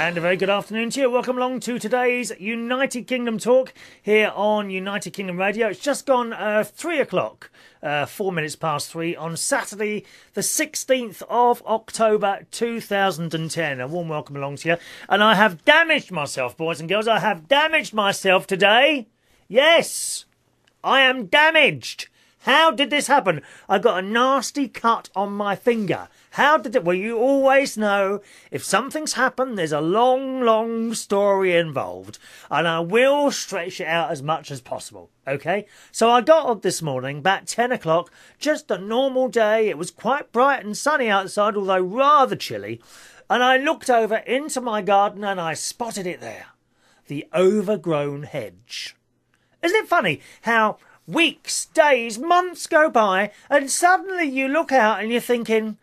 And a very good afternoon to you. Welcome along to today's United Kingdom talk here on United Kingdom Radio. It's just gone 3 o'clock, 4 minutes past 3 on Saturday, the 16th of October 2010. A warm welcome along to you. And I have damaged myself, boys and girls. I have damaged myself today. Yes, I am damaged. How did this happen? I got a nasty cut on my finger. How did it? Well, you always know if something's happened, there's a long story involved. And I will stretch it out as much as possible, okay? So I got up this morning, about 10 o'clock, just a normal day. It was quite bright and sunny outside, although rather chilly. And I looked over into my garden and I spotted it there. The overgrown hedge. Isn't it funny how weeks, days, months go by and suddenly you look out and you're thinking,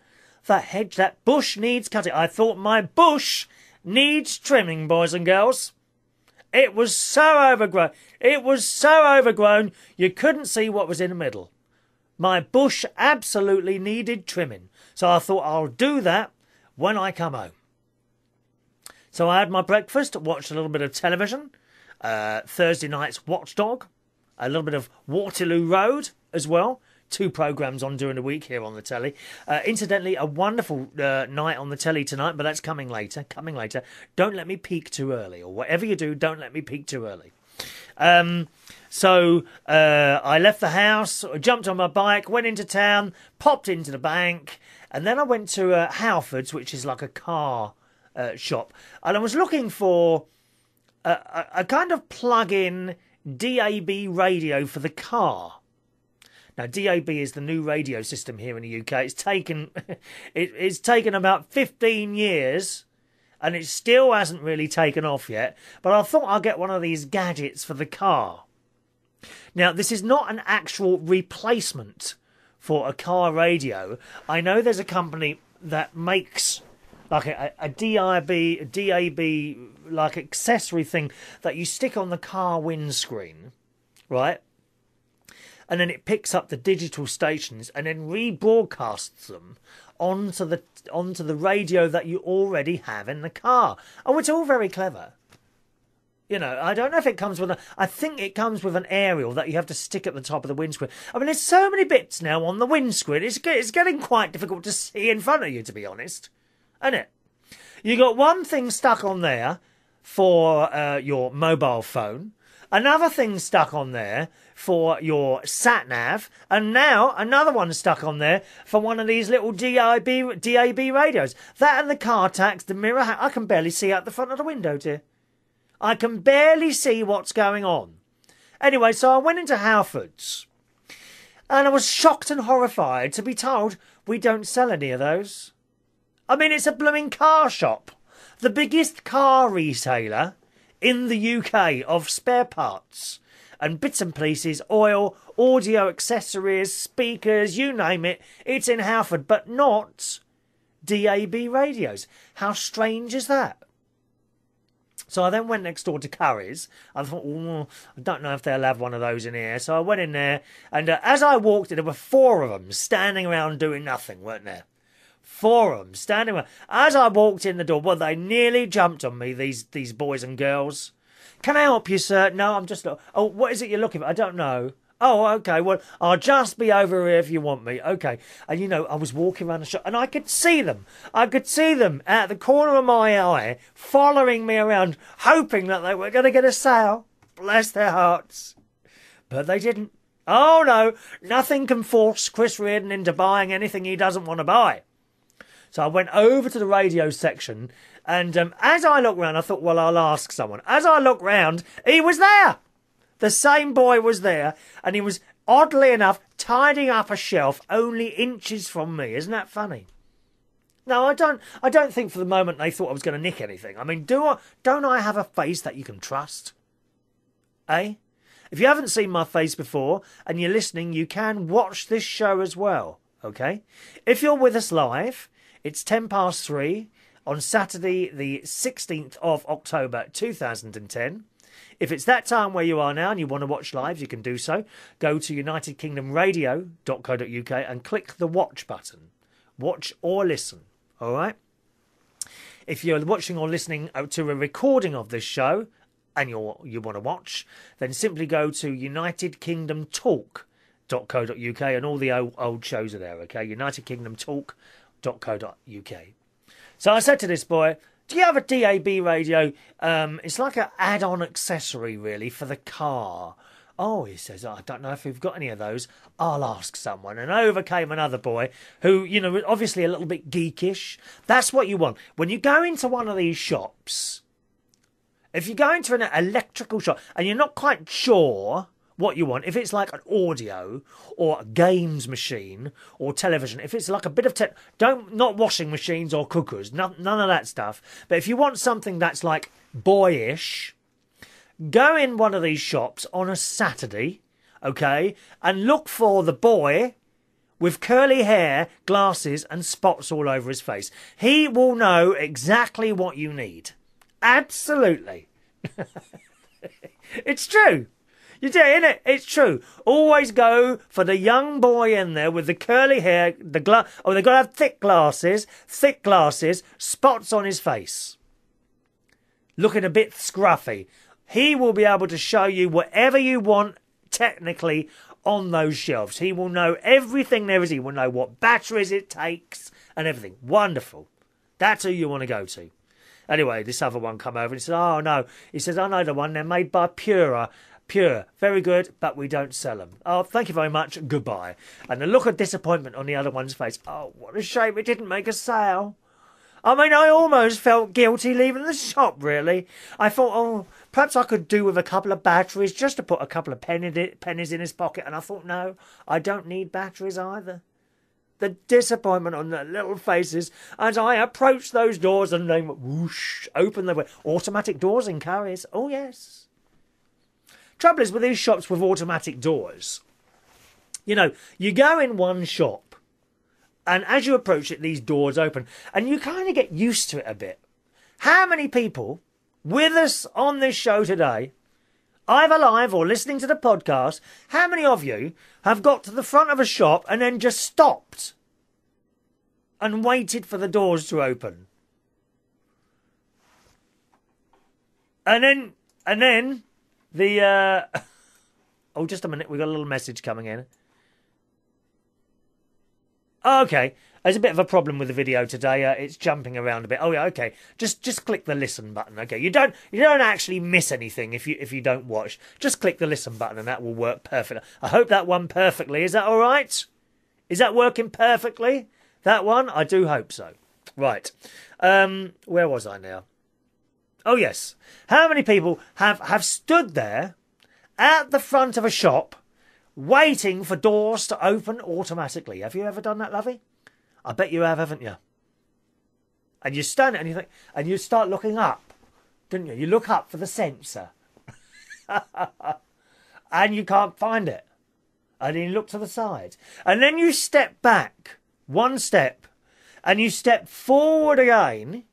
that hedge, that bush needs cutting. I thought my bush needs trimming, boys and girls. It was so overgrown. It was so overgrown you couldn't see what was in the middle. My bush absolutely needed trimming. So I thought I'll do that when I come home. So I had my breakfast, watched a little bit of television, Thursday night's Watchdog, a little bit of Waterloo Road as well. 2 programmes on during the week here on the telly. Incidentally, a wonderful night on the telly tonight, but that's coming later. Don't let me peak too early, or whatever you do, don't let me peak too early. So I left the house, jumped on my bike, went into town, popped into the bank, and then I went to Halfords, which is like a car shop, and I was looking for a kind of plug-in DAB radio for the car. Now, DAB is the new radio system here in the UK. It's taken about 15 years, and it still hasn't really taken off yet. But I thought I'll get one of these gadgets for the car. Now, this is not an actual replacement for a car radio. I know there's a company that makes like a DAB like accessory thing that you stick on the car windscreen, right? And then it picks up the digital stations and then rebroadcasts them onto the radio that you already have in the car. Oh, it's all very clever. You know, I don't know if it comes with I think it comes with an aerial that you have to stick at the top of the windscreen. I mean, there's so many bits now on the windscreen. It's getting quite difficult to see in front of you, to be honest. Isn't it? You got one thing stuck on there for your mobile phone. Another thing stuck on there for your sat-nav, and now another one stuck on there for one of these little DAB radios. That and the car tax, the mirror, I can barely see out the front of the window, dear. I can barely see what's going on. Anyway, so I went into Halfords, and I was shocked and horrified to be told we don't sell any of those. I mean, it's a blooming car shop. The biggest car retailer in the UK of spare parts and bits and pieces, oil, audio accessories, speakers, you name it. It's in Halford, but not DAB radios. How strange is that? So I then went next door to Curry's. I thought, oh, I don't know if they'll have one of those in here. So I went in there, and as I walked in, there were 4 of them standing around doing nothing, weren't there? 4 of them standing around. As I walked in the door, well, they nearly jumped on me, these boys and girls. Can I help you, sir? No, I'm just... Oh, what is it you're looking for? I don't know. Oh, okay, well, I'll just be over here if you want me. Okay. And, you know, I was walking around the shop and I could see them. I could see them at the corner of my eye, following me around, hoping that they were going to get a sale. Bless their hearts. But they didn't. Oh, no. Nothing can force Chris Reardon into buying anything he doesn't want to buy. So I went over to the radio section, and as I looked round, I thought, well, I'll ask someone. As I looked round, he was there. The same boy was there, and he was, oddly enough, tidying up a shelf only inches from me. Isn't that funny? No, I don't think for the moment they thought I was going to nick anything. I mean, don't I have a face that you can trust? Eh? If you haven't seen my face before, and you're listening, you can watch this show as well, okay? If you're with us live, it's 3:10 on Saturday, the 16th of October 2010. If it's that time where you are now and you want to watch live, you can do so. Go to unitedkingdomradio.co.uk and click the watch button. Watch or listen, all right? if you're watching or listening to a recording of this show and you want to watch, then simply go to unitedkingdomtalk.co.uk and all the old shows are there, okay? unitedkingdomtalk.co.uk. So I said to this boy, do you have a DAB radio? It's like an add-on accessory, really, for the car. Oh, he says, I don't know if we've got any of those. I'll ask someone. And over came another boy who, you know, obviously a little bit geekish. That's what you want. When you go into one of these shops, if you go into an electrical shop and you're not quite sure what you want, if it's like an audio or a games machine or television, if it's like a bit of not washing machines or cookers, none of that stuff. But if you want something that's like boyish, go in one of these shops on a Saturday, okay, and look for the boy with curly hair, glasses and spots all over his face. He will know exactly what you need. Absolutely. It's true. You do, innit? It's true. Always go for the young boy in there with the curly hair, they've got to have thick glasses, spots on his face. Looking a bit scruffy. He will be able to show you whatever you want, technically, on those shelves. He will know everything there is. He will know what batteries it takes and everything. Wonderful. That's who you want to go to. Anyway, this other one come over and he said, oh, no. He says, I know the one. They're made by Pure. Very good, but we don't sell them. Oh, thank you very much. Goodbye. And the look of disappointment on the other one's face. Oh, what a shame it didn't make a sale. I mean, I almost felt guilty leaving the shop, really. I thought, oh, perhaps I could do with a couple of batteries just to put a couple of pennies in his pocket. And I thought, no, I don't need batteries either. The disappointment on their little faces as I approached those doors and they whoosh, open the way. Automatic doors in Currys. Oh, yes. Trouble is with these shops with automatic doors, you know, you go in one shop and as you approach it, these doors open and you kind of get used to it a bit. How many people with us on this show today, either live or listening to the podcast, how many of you have got to the front of a shop and then just stopped and waited for the doors to open? And then the, oh, just a minute. We've got a little message coming in. Okay. There's a bit of a problem with the video today. It's jumping around a bit. Oh, yeah, okay. Just click the listen button, okay? You don't actually miss anything if you don't watch. Just click the listen button and that will work perfectly. I hope that one perfectly. Is that all right? Is that working perfectly? That one? I do hope so. Right. Where was I now? Oh, yes. How many people have stood there at the front of a shop waiting for doors to open automatically? Have you ever done that, lovey? I bet you have, haven't you? And you stand and you think, and you start looking up, didn't you? You look up for the sensor. And you can't find it. And then you look to the side. And then you step back one step and you step forward again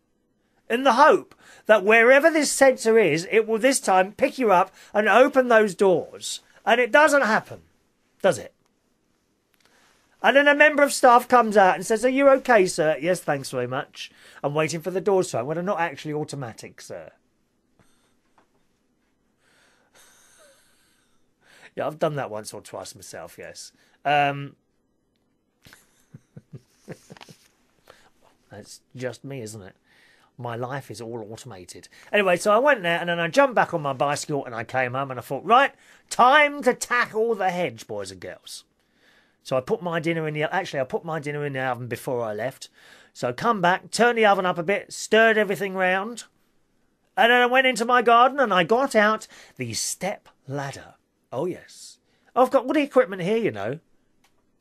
in the hope that wherever this sensor is, it will this time pick you up and open those doors. And it doesn't happen, does it? And then a member of staff comes out and says, are you okay, sir? Yes, thanks very much. I'm waiting for the doors to open. Well, they're not actually automatic, sir. Yeah, I've done that once or twice myself, yes. That's just me, isn't it? My life is all automated. Anyway, so I went there and then I jumped back on my bicycle and I came home and I thought, right, time to tackle the hedge, boys and girls. So I put my dinner in the... Actually, I put my dinner in the oven before I left. So I come back, turned the oven up a bit, stirred everything round. And then I went into my garden and I got out the step ladder. Oh, yes. I've got all the equipment here, you know.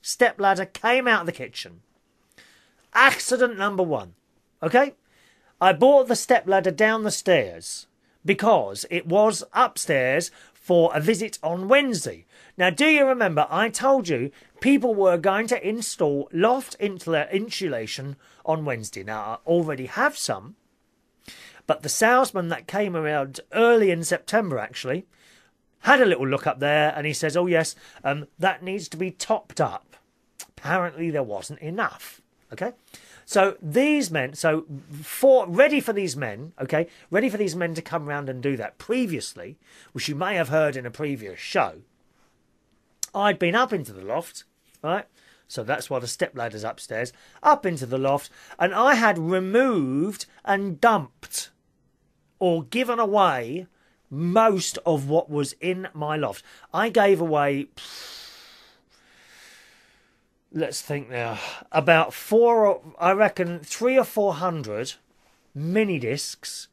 Step ladder came out of the kitchen. Accident number one. Okay? I brought the step ladder down the stairs because it was upstairs for a visit on Wednesday. Now, do you remember I told you people were going to install loft insulation on Wednesday? Now, I already have some, but the salesman that came around early in September, actually, had a little look up there and he says, oh, yes, that needs to be topped up. Apparently, there wasn't enough. Okay? So these men, ready for these men, okay, ready for these men to come round and do that. Previously, which you may have heard in a previous show, I'd been up into the loft, right? So that's why the stepladder's upstairs, up into the loft, and I had removed and dumped or given away most of what was in my loft. I gave away, let's think now, about 300 or 400 mini discs,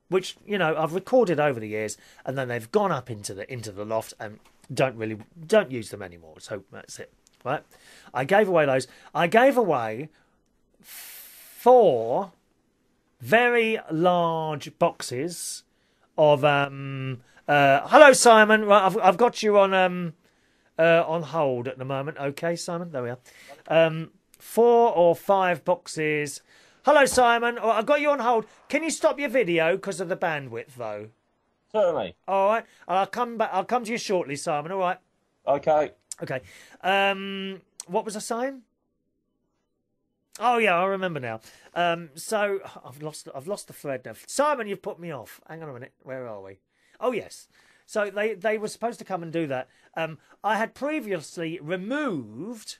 which, you know, I've recorded over the years, and then they've gone up into the loft and don't use them anymore. So that's it, right? I gave away those. I gave away 4 very large boxes of hello, Simon. Right, I've got you on hold at the moment. Okay, Simon, there we are. 4 or 5 boxes. Hello, Simon. Oh, I've got you on hold. Can you stop your video because of the bandwidth, though? Certainly. All right. I'll come back. I'll come to you shortly, Simon. All right. Okay. Okay. What was I saying? Oh yeah, I remember now. So I've lost the thread now. Simon, you've put me off. Hang on a minute. Where are we? Oh yes. So they were supposed to come and do that. I had previously removed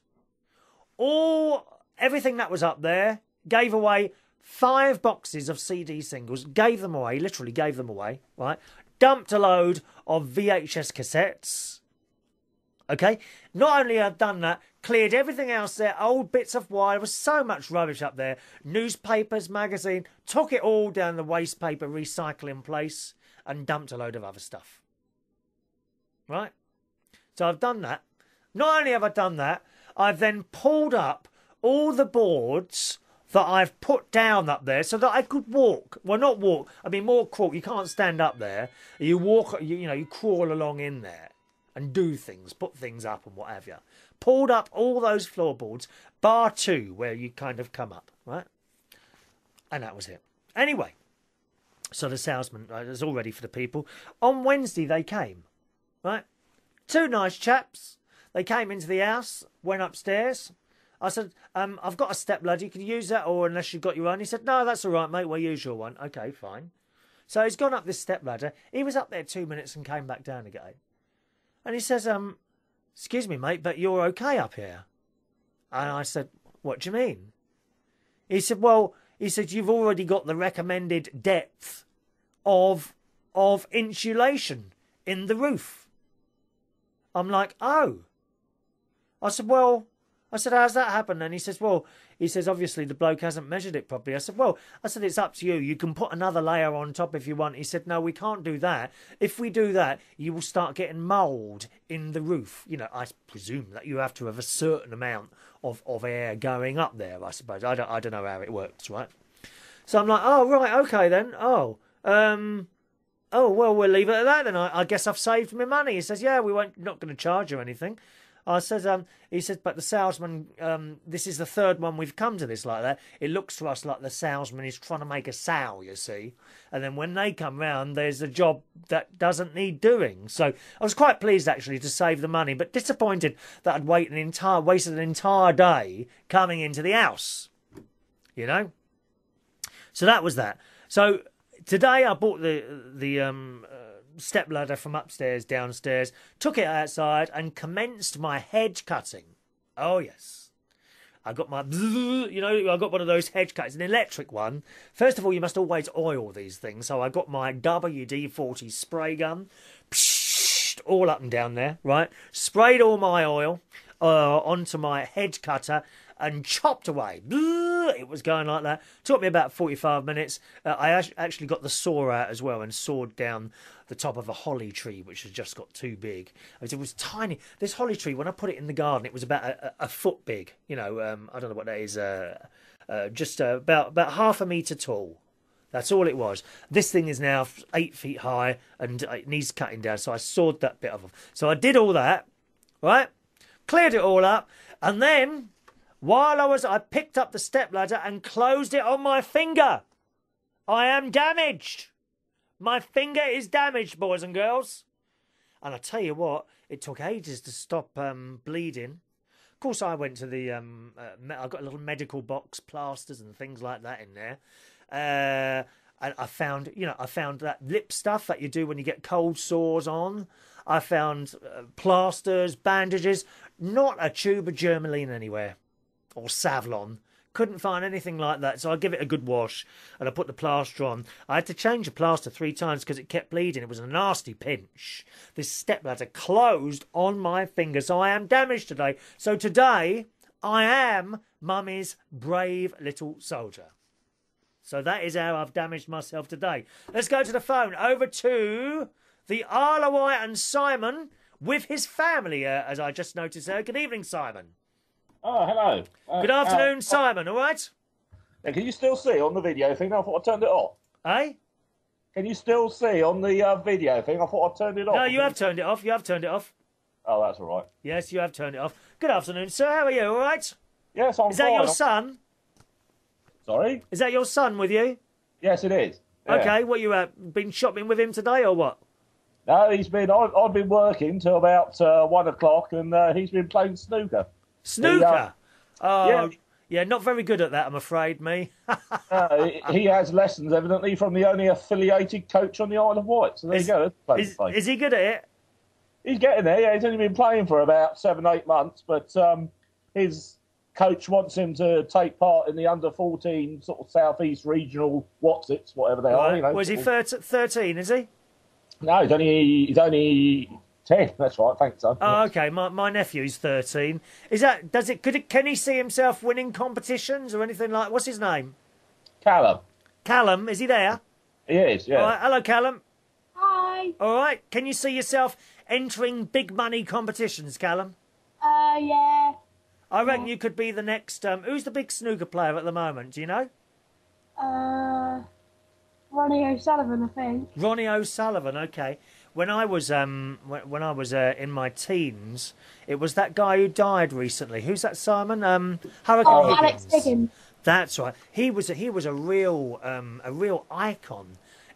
everything that was up there. Gave away 5 boxes of CD singles. Gave them away. Literally gave them away. Right. Dumped a load of VHS cassettes. Okay, not only have I done that, cleared everything else there, old bits of wire, there was so much rubbish up there, newspapers, magazine, took it all down the waste paper recycling place and dumped a load of other stuff. Right? So I've done that. Not only have I done that, I've then pulled up all the boards that I've put down up there so that I could walk. Well, not walk, I mean more crawl. You can't stand up there. You walk, you crawl along in there and do things, put things up and what have you. Pulled up all those floorboards, bar 2, where you kind of come up, right? And that was it. Anyway, so the salesman was all ready for the people. On Wednesday they came, right? 2 nice chaps. They came into the house, went upstairs. I said, I've got a stepladder, you can use that, or unless you've got your own. He said, no, that's all right, mate, we'll use your one. Okay, fine. So he's gone up this stepladder. He was up there 2 minutes and came back down again. And he says, excuse me, mate, but you're okay up here. And I said, what do you mean? He said, well, you've already got the recommended depth of insulation in the roof. I'm like, oh. I said, how's that happen? And he says, obviously the bloke hasn't measured it properly. I said, it's up to you. You can put another layer on top if you want. He said, no, we can't do that. If we do that, you will start getting mould in the roof. You know, I presume that you have to have a certain amount of air going up there, I suppose. I don't know how it works, right? So I'm like, oh, right, okay then. Oh, well, we'll leave it at that then. I guess I've saved my money. He says, yeah, not going to charge you anything. I said, he said, but the salesman, this is the 3rd one we've come to this like that. It looks to us like the salesman is trying to make a sale, you see. And then when they come round, there's a job that doesn't need doing. So I was quite pleased, actually, to save the money, but disappointed that I'd wasted an entire day coming into the house, you know. So that was that. So today I bought the stepladder from upstairs downstairs, took it outside and commenced my hedge cutting. Oh yes, I got my I got one of those hedge cutters, an electric one. First of all, you must always oil these things, so I got my WD-40 spray gun, all up and down there, right? Sprayed all my oil onto my hedge cutter and chopped away. It was going like that. Took me about 45 minutes. I actually got the saw out as well and sawed down the top of a holly tree, which has just got too big. It was tiny. This holly tree, when I put it in the garden, it was about a foot big. You know, I don't know what that is. Just about half a metre tall. That's all it was. This thing is now 8 feet high and it needs cutting down. So I sawed that bit off. So I did all that, right? Cleared it all up. And then, while I picked up the stepladder and closed it on my finger. I am damaged. My finger is damaged, boys and girls. And I tell you what, it took ages to stop bleeding. course, I went to the. I got a little medical box, plasters and things like that in there. And I found that lip stuff that you do when you get cold sores on. I found plasters, bandages, not a tube of Germaline anywhere, or Savlon. Couldn't find anything like that, so I give it a good wash and I put the plaster on. I had to change the plaster 3 times because it kept bleeding. It was a nasty pinch. This stepladder closed on my finger, so I am damaged today. So today, I am Mummy's brave little soldier. So that is how I've damaged myself today. Let's go to the phone. Over to the Isle of Wight and Simon with his family, as I just noticed there. Good evening, Simon. Oh, hello. Good afternoon, Simon, all right? Yeah, can you still see on the video thing? I thought I turned it off. Eh? Can you still see on the video thing? I thought I turned it off. No, you have turned it off. You have turned it off. Oh, that's all right. Yes, you have turned it off. Good afternoon, sir. How are you, all right? Yes, I'm fine. Is that your son? Sorry? Is that your son with you? Yes, it is. Yeah. Okay, what, you been shopping with him today or what? No, I've been working till about 1 o'clock and he's been playing snooker. Snooker? Yeah, not very good at that, I'm afraid, me. He has lessons, evidently, from the only affiliated coach on the Isle of Wight. So there you go. Is he good at it? He's getting there, yeah. He's only been playing for about 7-8 months, but his coach wants him to take part in the under-14 sort of southeast regional whatsits, whatever they are. You know, Was he 13, is he? No, he's only 10. That's right, thanks, son. Oh, okay. My nephew's 13. Can he see himself winning competitions or anything like? What's his name? Callum. Callum, is he there? He is, yeah. All right. Hello, Callum. Hi. All right. Can you see yourself entering big money competitions, Callum? Yeah. I reckon you could be the next. Who's the big snooker player at the moment? Do you know? Ronnie O'Sullivan, I think. Ronnie O'Sullivan. Okay. When I was in my teens, it was that guy who died recently. Who's that, Simon? Hurricane Higgins. Alex Higgins. That's right. He was a real icon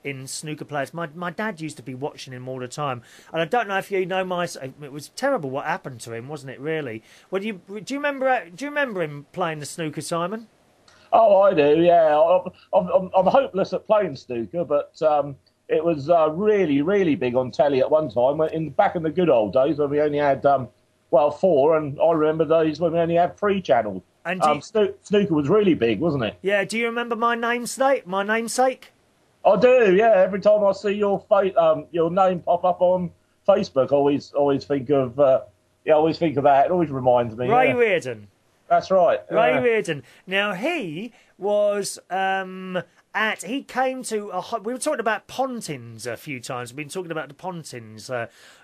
in snooker players. My dad used to be watching him all the time, and I don't know if you know it was terrible what happened to him, wasn't it? Really? Well, do you remember him playing the snooker, Simon? Oh, I do. Yeah, I'm hopeless at playing snooker, but it was really, really big on telly at one time. Back in the good old days when we only had 4, and I remember days when we only had 3 channels. And snooker was really big, wasn't it? Yeah. Do you remember my namesake? I do. Yeah. Every time I see your name pop up on Facebook, I always think of that. It always reminds me. Ray Reardon. That's right. Ray Reardon. Now, he was he came to we were talking about Pontins a few times. We've been talking about the Pontins.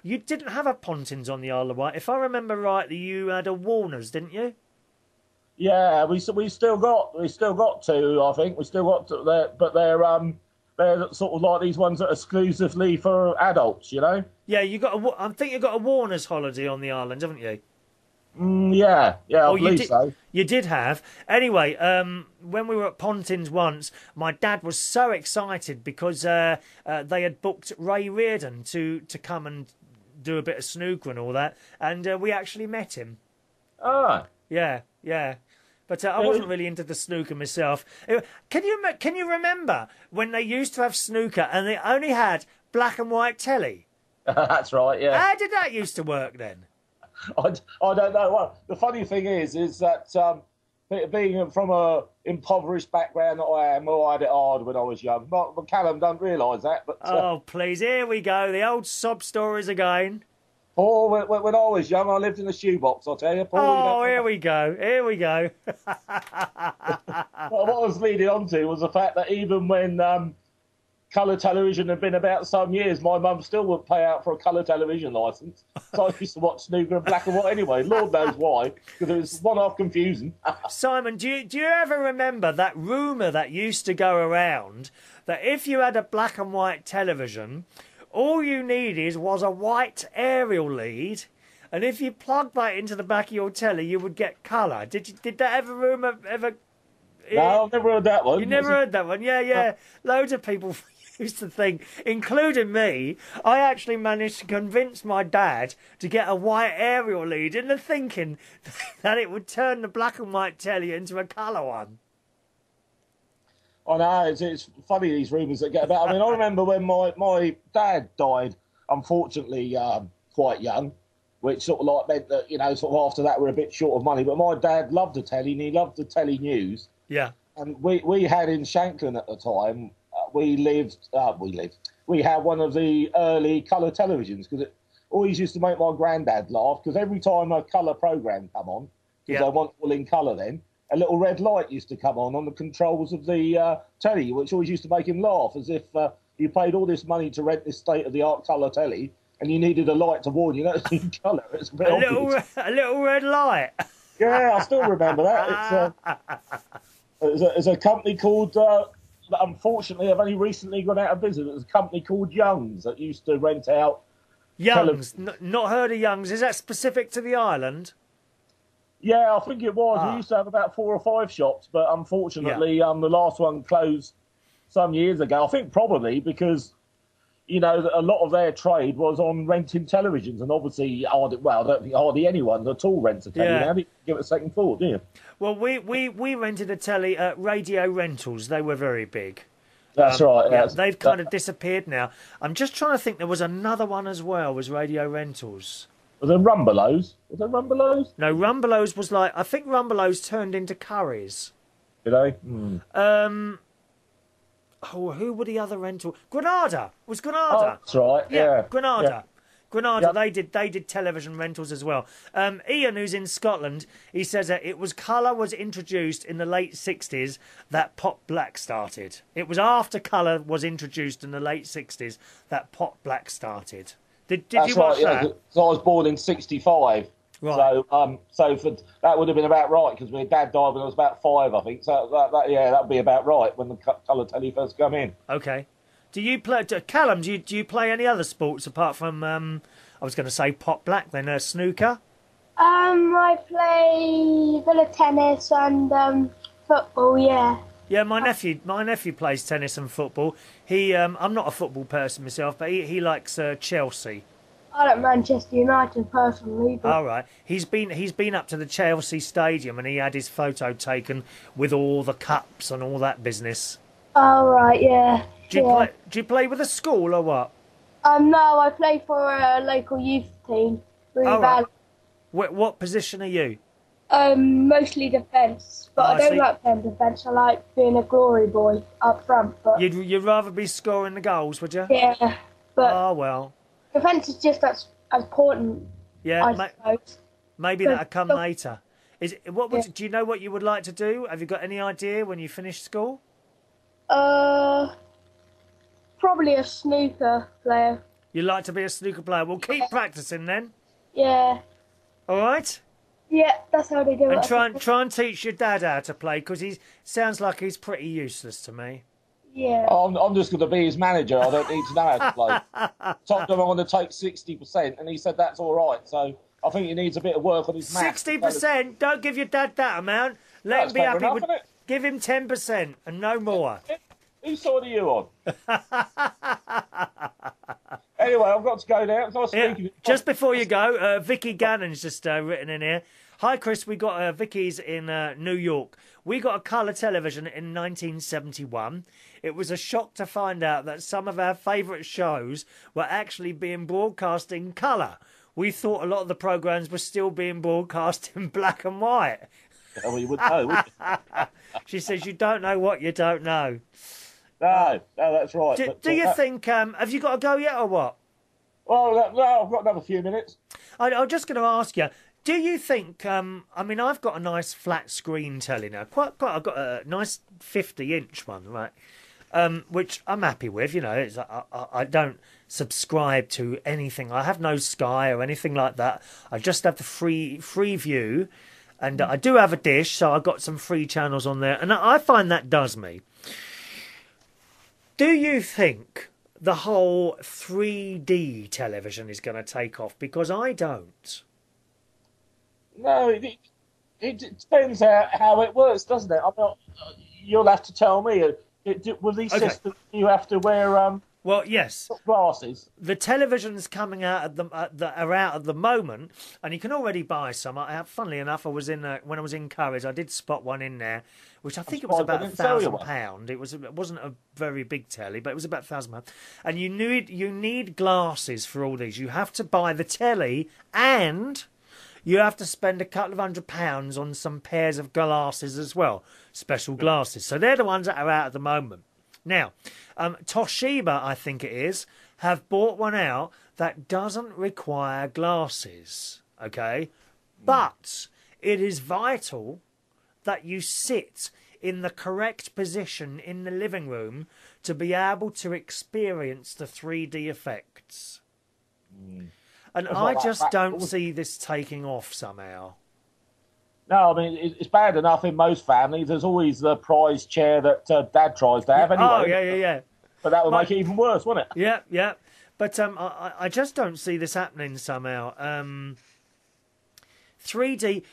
You didn't have a Pontins on the Isle of Wight. If I remember rightly, you had a Warner's, didn't you? Yeah, we still got 2, I think. We still got 2 there, but they're sort of like these ones that are exclusively for adults, you know? Yeah, I think you got a Warner's holiday on the island, haven't you? Yeah, I believe so. You did have. Anyway, when we were at Pontins once, my dad was so excited because they had booked Ray Reardon to come and do a bit of snooker and all that, and we actually met him. Ah. Yeah. But I wasn't really into the snooker myself. Can you remember when they used to have snooker and they only had black and white telly? That's right, yeah. How did that used to work then? I don't know. Well, the funny thing is that being from a impoverished background that I am, I had it hard when I was young. But Callum don't realise that. But oh, please, here we go. The old sob stories again. Paul, when I was young, I lived in a shoebox, I'll tell you. Paul, here we go. What I was leading on to was the fact that even when colour television had been about some years, my mum still wouldn't pay out for a colour television licence. So I used to watch snooker in black and white anyway. Lord knows why, because it was one half confusing. Simon, do you ever remember that rumour that used to go around that if you had a black and white television, all you needed was a white aerial lead, and if you plugged that into the back of your telly, you would get colour? Did that rumour ever? No, I've never heard that one. You never heard that one? Yeah. Loads of people used to think, including me, I actually managed to convince my dad to get a white aerial lead in the thinking that it would turn the black and white telly into a colour one. I know, it's funny, these rumours that get about. I mean, I remember when my dad died, unfortunately, quite young, which sort of like meant that, you know, sort of after that we're a bit short of money. But my dad loved the telly, and he loved the telly news. Yeah. And we had in Shanklin at the time, we had one of the early colour televisions, because it always used to make my granddad laugh, because every time a colour programme come on, because I want all in colour then, a little red light used to come on the controls of the telly, which always used to make him laugh, as if you paid all this money to rent this state-of-the-art colour telly, and you needed a light to warn you that it's in colour. It's a bit obvious. A little red light. Yeah, I still remember that. It's a company called, unfortunately, I've only recently gone out of business. It was a company called Young's that used to rent out. Young's? Not heard of Young's. Is that specific to the island? Yeah, I think it was. We used to have about 4 or 5 shops, but unfortunately, the last one closed some years ago. I think probably because, you know, a lot of their trade was on renting televisions, and obviously, I don't think hardly anyone at all rents a telly now. You give it a second thought, do you? Well, we rented a telly at Radio Rentals. They were very big. That's right. Yeah, they've kind of disappeared now. I'm just trying to think. There was another one as well. Was Radio Rentals? Was there Rumbelows? Was there Rumbelows? No, Rumbelows was like, I think Rumbelows turned into Curry's. Did they? Oh, who were the other rental? Granada. It was Granada. Oh, that's right. Yeah. Granada. Yeah. Granada. Yep. They did television rentals as well. Ian, who's in Scotland, he says that it was colour was introduced in the late 60s that Pop Black started. It was after colour was introduced in the late 60s that Pop Black started. Did you watch that? Yeah, so I was born in 65. Right. So that would have been about right, because my dad died when I was about 5, I think. So that'd be about right when the colour telly first come in. Okay. Do you play, Callum? Do you play any other sports apart from I was going to say Pop Black, then snooker? I play a bit of tennis and football. Yeah. Yeah, my nephew plays tennis and football. He I'm not a football person myself, but he likes Chelsea. I like Manchester United personally. But... All right, he's been up to the Chelsea stadium and he had his photo taken with all the cups and all that business. Oh right, yeah. Do you play with a school or what? No, I play for a local youth team. Right. What position are you? Mostly defence, but I don't like playing defence. I like being a glory boy up front. But you'd rather be scoring the goals, would you? Yeah, but oh well. Defence is just as important. Yeah, I suppose. Maybe that'll come later. Do you know what you would like to do? Have you got any idea when you finish school? Probably a snooker player. You'd like to be a snooker player? Well, keep practicing then. Yeah. All right. Yeah, that's how they do it. And try and teach your dad how to play, because he sounds like he's pretty useless to me. Yeah. I'm just going to be his manager. I don't need to know how to play. Told him I want to take 60%, and he said that's all right. So I think he needs a bit of work on his maths. 60%? Don't give your dad that amount. Let him be happy with. Give him 10% and no more. Whose side are you on? Anyway, I've got to go now. Just before you go, Vicky Gannon's just written in here. Hi, Chris. We got Vicky's in New York. We got a colour television in 1971. It was a shock to find out that some of our favourite shows were actually being broadcast in colour. We thought a lot of the programmes were still being broadcast in black and white. Well, you wouldn't know, would you? She says, you don't know what you don't know. No, that's right. Do you think, have you got to go yet or what? Well, no, I've got another few minutes. I'm just going to ask you, do you think, I mean, I've got a nice flat screen telly now. I've got a nice 50-inch one, right? Which I'm happy with, you know. I don't subscribe to anything. I have no Sky or anything like that. I just have the free view. And I do have a dish, so I've got some free channels on there. And I find that does me. Do you think the whole 3D television is going to take off? Because I don't. No, it depends how it works, doesn't it? You'll have to tell me. With these systems, you have to wear well, yes, glasses. the televisions coming out at that are out at the moment, and you can already buy some. Funnily enough, I was in when I was in Currys, I did spot one in there, which I think it was about £1,000. It wasn't a very big telly, but it was about £1,000. And you need glasses for all these. You have to buy the telly, and you have to spend a couple of £100 on some pairs of glasses as well, special glasses. So they're the ones that are out at the moment. Now, Toshiba, I think it is, have bought one out that doesn't require glasses, okay? But it is vital that you sit in the correct position in the living room to be able to experience the 3D effects. And I just don't see this taking off somehow. No, I mean, it's bad enough in most families. There's always the prize chair that Dad tries to have anyway. Oh, yeah. But that would make it even worse, wouldn't it? Yeah. But I just don't see this happening somehow. 3D,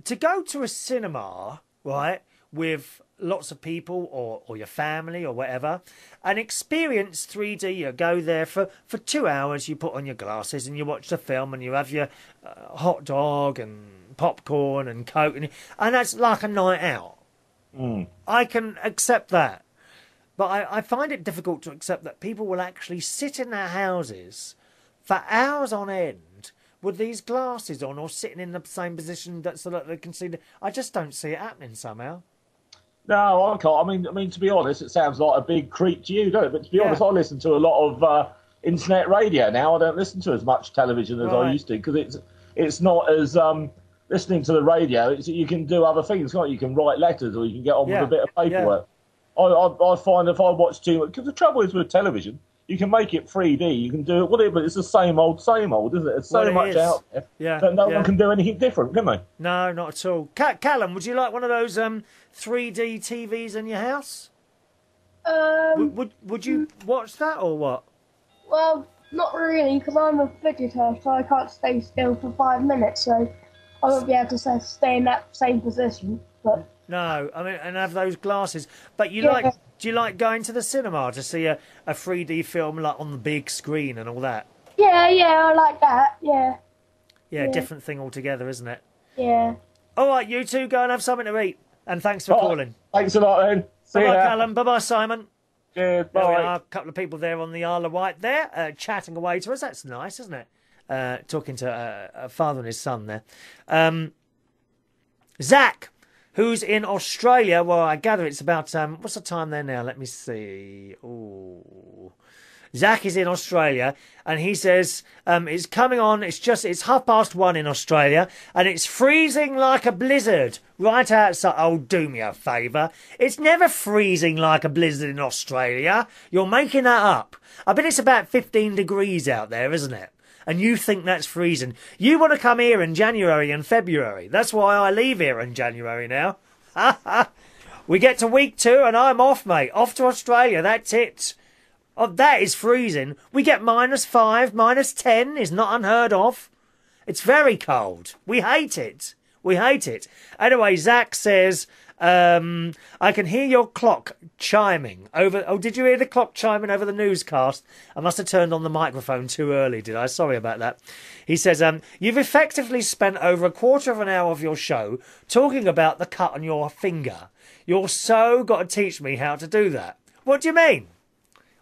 to go to a cinema, right, with lots of people or your family or whatever, and experience 3D, you go there for 2 hours, you put on your glasses and you watch the film and you have your hot dog and popcorn and Coke, and that's like a night out. I can accept that. But I find it difficult to accept that people will actually sit in their houses for hours on end with these glasses on or sitting in the same position so that they can see. I just don't see it happening somehow. No, I can't. I mean, to be honest, it sounds like a big creep to you, don't it? But to be honest, I listen to a lot of internet radio now. I don't listen to as much television as I used to because it's not as listening to the radio. You can do other things, can't you? You can write letters or you can get on with a bit of paperwork. I find if I watch too much, because the trouble is with television, you can make it 3D, you can do it, whatever, but it's the same old, isn't it? There's so much out there that no one can do anything different, can they? No, not at all. Callum, would you like one of those 3D TVs in your house? Would you watch that or what? Well, not really, because I'm a fidgeter, so I can't stay still for 5 minutes, so I won't be able to stay in that same position. But no, I mean, and have those glasses. But do you like going to the cinema to see a 3D film like on the big screen and all that? Yeah, I like that. Yeah, different thing altogether, isn't it? Yeah. All right, you two go and have something to eat. And thanks for calling. Thanks a lot, then. See Bye-bye, you. Callum. Bye-bye, Simon. Good. There we Bye. are, a couple of people there on the Isle of Wight there, chatting away to us. That's nice, isn't it? Talking to a father and his son there. Zach, who's in Australia. Well, I gather it's about, what's the time there now? Let me see. Ooh. Zach is in Australia, and he says it's coming on. It's 1:30 in Australia, and it's freezing like a blizzard right outside. Oh, do me a favour. It's never freezing like a blizzard in Australia. You're making that up. I bet it's about 15 degrees out there, isn't it? And you think that's freezing. You want to come here in January and February. That's why I leave here in January now. We get to week 2, and I'm off, mate. Off to Australia. That's it. Oh, that is freezing. We get -5, -10 is not unheard of. It's very cold. We hate it. Anyway, Zach says, I can hear your clock chiming over... Oh, did you hear the clock chiming over the newscast? I must have turned on the microphone too early, did I? Sorry about that. He says, you've effectively spent over a quarter of an hour of your show talking about the cut on your finger. You're so got to teach me how to do that. What do you mean?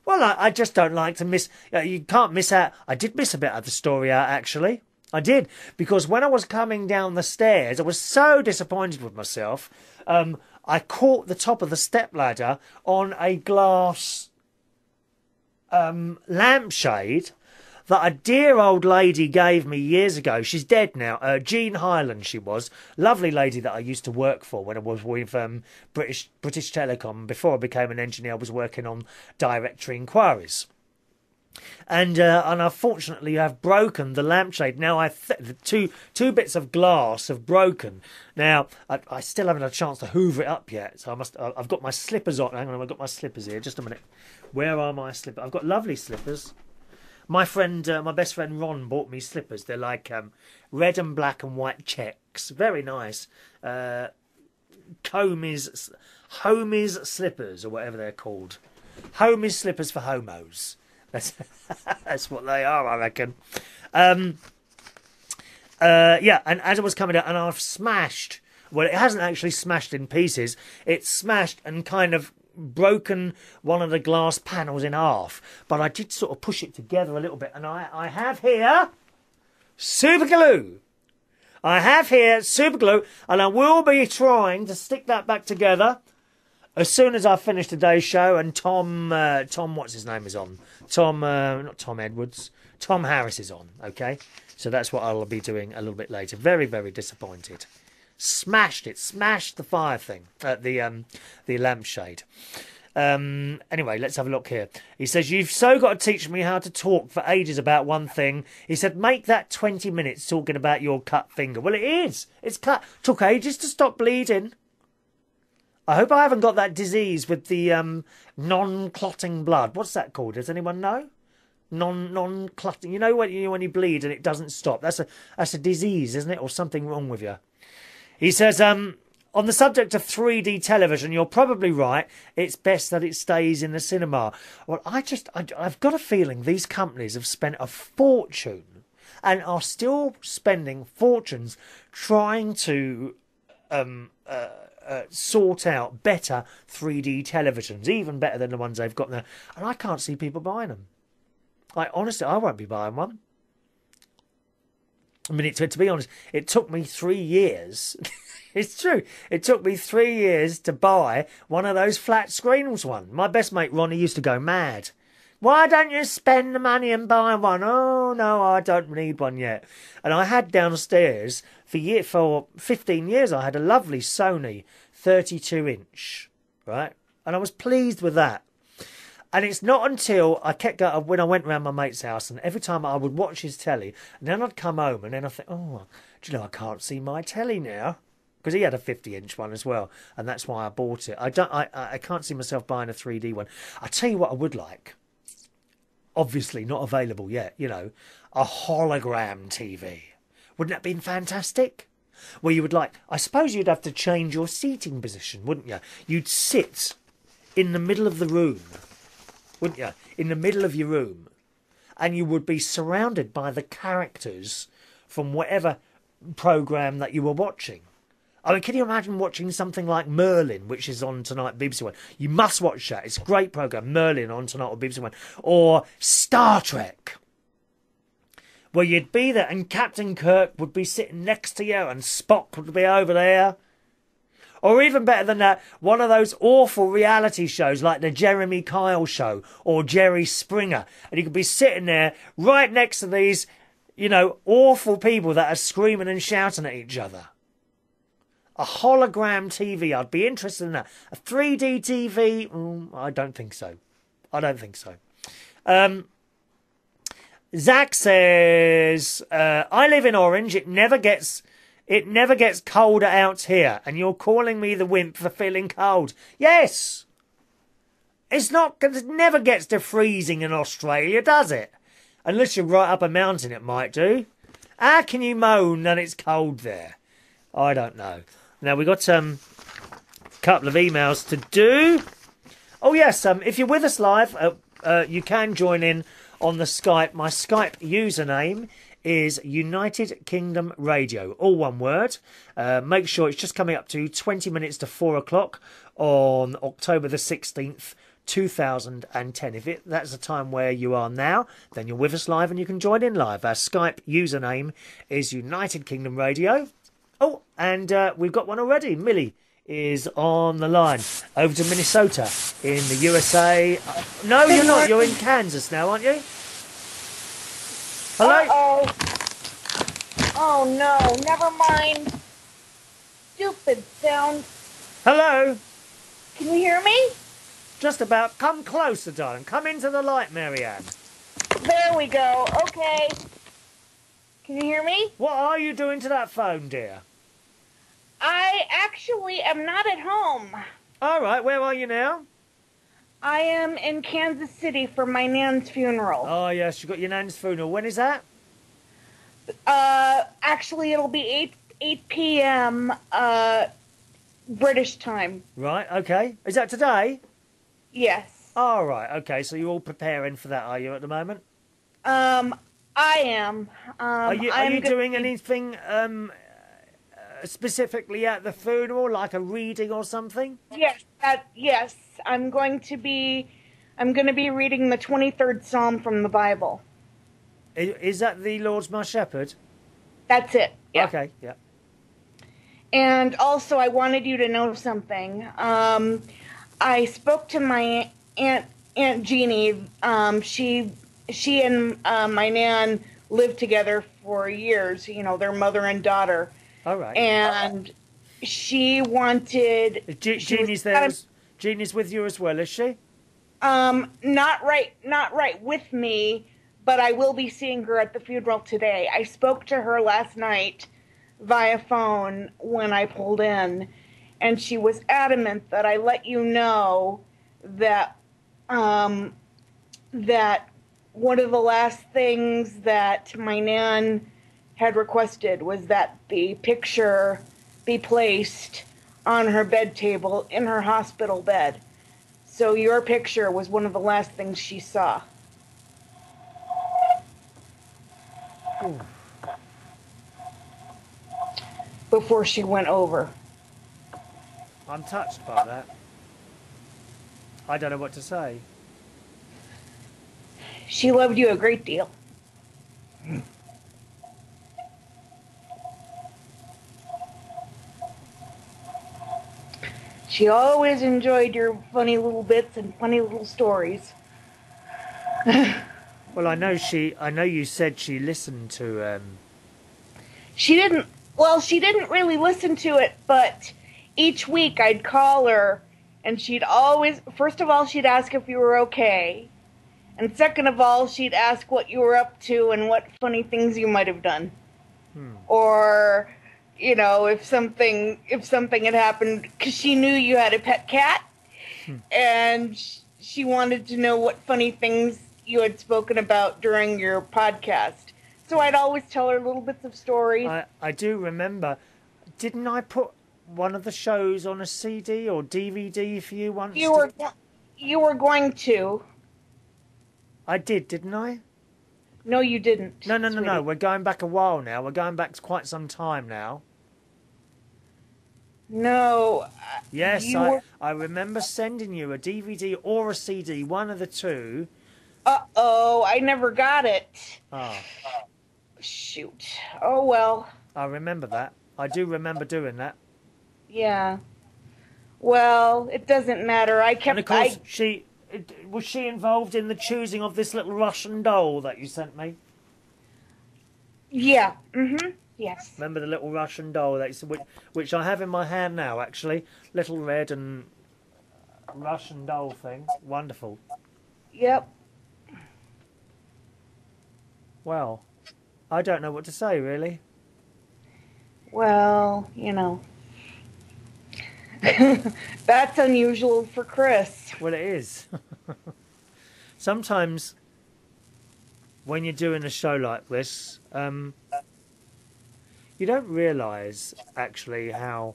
Well, I just don't like to miss... you can't miss out... I did miss a bit of the story out, actually. I did. Because when I was coming down the stairs, I was so disappointed with myself. I caught the top of the stepladder on a glass lampshade that a dear old lady gave me years ago. She's dead now. Jean Hyland, she was. Lovely lady that I used to work for when I was with British Telecom. Before I became an engineer, I was working on directory inquiries. And unfortunately, I've broken the lampshade. Now, the two bits of glass have broken. Now, I still haven't had a chance to hoover it up yet. So I've got my slippers on. Hang on, I've got my slippers here. Just a minute. Where are my slippers? I've got lovely slippers. My best friend Ron bought me slippers. They're like red and black and white checks. Very nice. Comb is homies slippers, or whatever they're called. Homies slippers for homos. That's what they are, I reckon. Yeah, and as it was coming out, and I've smashed. Well, it hasn't actually smashed in pieces. It's smashed and kind of broken one of the glass panels in half. But I did sort of push it together a little bit. And I have here super glue. I have here super glue. And I will be trying to stick that back together as soon as I finish today's show. And Tom, what's his name, is on. Not Tom Edwards. Tom Harris is on, okay? So that's what I'll be doing a little bit later. Very, very disappointed. Smashed it. Smashed the fire thing. The lampshade. Anyway, let's have a look here. He says, you've so got to teach me how to talk for ages about one thing. He said, make that 20 minutes talking about your cut finger. Well, it is. It's cut. Took ages to stop bleeding. I hope I haven't got that disease with the non-clotting blood. What's that called? Does anyone know? Non-clotting. You know when you bleed and it doesn't stop. That's a disease, isn't it? Or something wrong with you. He says, on the subject of 3D television, you're probably right. It's best that it stays in the cinema. Well, I've got a feeling these companies have spent a fortune and are still spending fortunes trying to sort out better 3D televisions, even better than the ones they've got there. And I can't see people buying them. Honestly, I won't be buying one. I mean, to be honest, it took me 3 years. It's true. It took me 3 years to buy one of those flat screens one. My best mate Ronnie used to go mad. Why don't you spend the money and buy one? Oh, no, I don't need one yet. And I had downstairs, for 15 years, I had a lovely Sony 32-inch, right? And I was pleased with that. And it's not until I kept going, when I went round my mate's house, and every time I would watch his telly, and then I'd come home, and then I'd think, oh, do you know, I can't see my telly now. Because he had a 50-inch one as well, and that's why I bought it. I can't see myself buying a 3D one. I tell you what I would like. Obviously not available yet, you know, a hologram TV. Wouldn't that be fantastic? Where you would I suppose you'd have to change your seating position, wouldn't you? You'd sit in the middle of the room, wouldn't you? In the middle of your room. And you would be surrounded by the characters from whatever programme that you were watching. I mean, can you imagine watching something like Merlin, which is on tonight, BBC One? You must watch that. It's a great programme, Merlin on tonight on BBC One. Or Star Trek, where you'd be there and Captain Kirk would be sitting next to you and Spock would be over there. Or even better than that, one of those awful reality shows like the Jeremy Kyle Show or Jerry Springer. And you could be sitting there right next to these, you know, awful people that are screaming and shouting at each other. A hologram TV, I'd be interested in that. A 3D TV, I don't think so. I don't think so. Zach says, I live in Orange. It never gets colder out here. And you're calling me the wimp for feeling cold. Yes. It never gets to freezing in Australia, does it? Unless you're right up a mountain, it might do. How can you moan that it's cold there? I don't know. Now, we've got a couple of emails to do. Oh, yes, if you're with us live, you can join in on the Skype. My Skype username is United Kingdom Radio, all one word. Make sure it's just coming up to 20 minutes to 4 o'clock on October the 16th, 2010. If that's the time where you are now, then you're with us live and you can join in live. Our Skype username is United Kingdom Radio. Oh, and we've got one already. Millie is on the line. Over to Minnesota in the USA. No, you're not. You're in Kansas now, aren't you? Hello? Uh-oh. Oh, no. Never mind. Stupid sound. Hello? Can you hear me? Just about. Come closer, darling. Come into the light, Marianne. There we go. Okay. Can you hear me? What are you doing to that phone, dear? I actually am not at home. All right, where are you now? I am in Kansas City for my nan's funeral. Oh, yes, you've got your nan's funeral. When is that? Actually, it'll be 8 p.m. British time. Right, okay. Is that today? Yes. Oh, right, okay. So you're all preparing for that, are you, at the moment? I am. Are you doing anything specifically at the funeral, like a reading or something? Yes. I'm going to be reading the 23rd Psalm from the Bible. Is that the Lord's my shepherd? That's it. Yeah. Okay, yeah. And also, I wanted you to know something. I spoke to my Aunt Jeannie. She and my nan lived together for years. You know, they're mother and daughter. All right. And she wanted. Jeannie's there. Jeannie's with you as well, is she? Not right with me, but I will be seeing her at the funeral today. I spoke to her last night via phone when I pulled in, and she was adamant that I let you know that that one of the last things that my nan had requested was that the picture be placed on her bed table in her hospital bed. So your picture was one of the last things she saw. Ooh. Before she went over. I'm touched by that. I don't know what to say. She loved you a great deal. She always enjoyed your funny little bits and funny little stories. Well, I know you said she listened to. She didn't really listen to it, but each week I'd call her, and she'd always, first of all, she'd ask if you were okay, and second of all, she'd ask what you were up to and what funny things you might have done, or, you know, if something had happened, because she knew you had a pet cat, and she wanted to know what funny things you had spoken about during your podcast. So I'd always tell her little bits of stories. I do remember. Didn't I put one of the shows on a CD or DVD for you once? You were going to. I did, didn't I? No, you didn't. No. We're going back a while now. We're going back to quite some time now. No. Yes, I remember sending you a DVD or a CD, one of the two. Uh-oh, I never got it. Oh. Shoot. Oh, well. I remember that. I do remember doing that. Yeah. Well, it doesn't matter. And of course, was she involved in the choosing of this little Russian doll that you sent me? Yeah. Mm-hmm. Yes. Remember the little Russian doll that which I have in my hand now, actually. Little red and Russian doll thing. Wonderful. Yep. Well, I don't know what to say, really. Well, you know. That's unusual for Chris. Well, it is. Sometimes, when you're doing a show like this, you don't realise, actually, how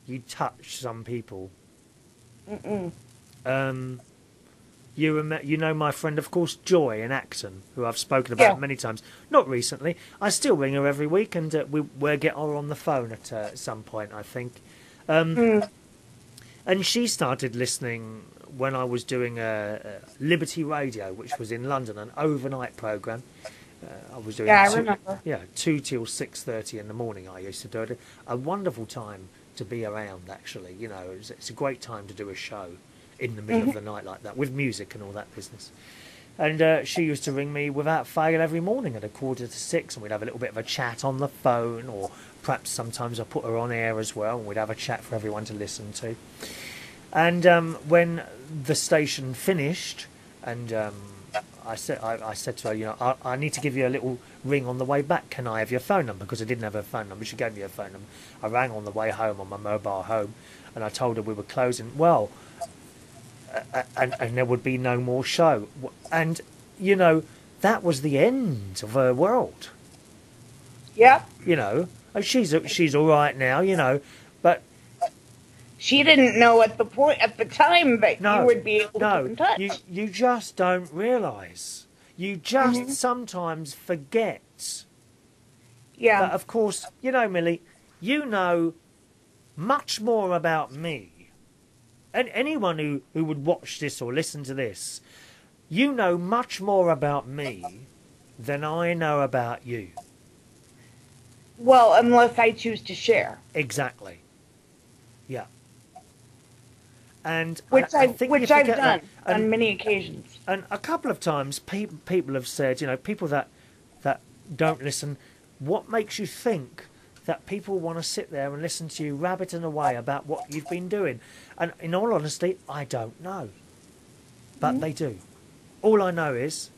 you touch some people. You know my friend, of course, Joy in Acton, who I've spoken about many times. Not recently. I still ring her every week, and we'll get her on the phone at some point, I think. And she started listening when I was doing Liberty Radio, which was in London, an overnight programme. I was doing I remember. 2 till 6:30 in the morning. I used to do it. A wonderful time to be around, actually. You know, it's a great time to do a show in the middle of the night like that, with music and all that business. And she used to ring me without fail every morning at 5:45, and we'd have a little bit of a chat on the phone, or perhaps sometimes I put her on air as well, and we'd have a chat for everyone to listen to. And when the station finished, and I said to her, you know, I need to give you a little ring on the way back. Can I have your phone number? Because I didn't have her phone number. She gave me her phone number. I rang on the way home on my mobile home, and I told her we were closing. Well, and there would be no more show. And, you know, that was the end of her world. Yep. You know, and she's all right now, you know, but She didn't know at the time that No, you would be able to no, keep in touch. you just don't realise. You just sometimes forget Yeah. that, of course, you know, Millie, you know much more about me. And anyone who would watch this or listen to this, you know much more about me than I know about you. Well, unless I choose to share. Exactly. Yeah. And Which I I've think you done forget that. on many occasions. And a couple of times, people have said, you know, people that don't listen, what makes you think that people want to sit there and listen to you rabbiting away about what you've been doing? And in all honesty, I don't know. But they do. All I know is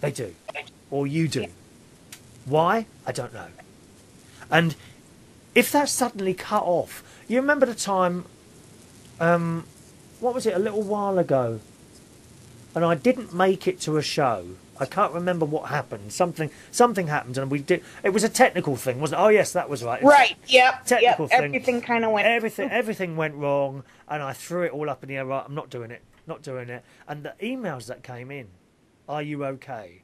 they do. Or you do. Why? I don't know. And if that's suddenly cut off, you remember the time, what was it, a little while ago, and I didn't make it to a show. I can't remember what happened. Something happened, and we did. It was a technical thing, wasn't it? Oh yes, that was right. Right. Yep. Technical thing. Everything kind of went. Everything went wrong, and I threw it all up in the air. Right, I'm not doing it. Not doing it. And the emails that came in, are you okay?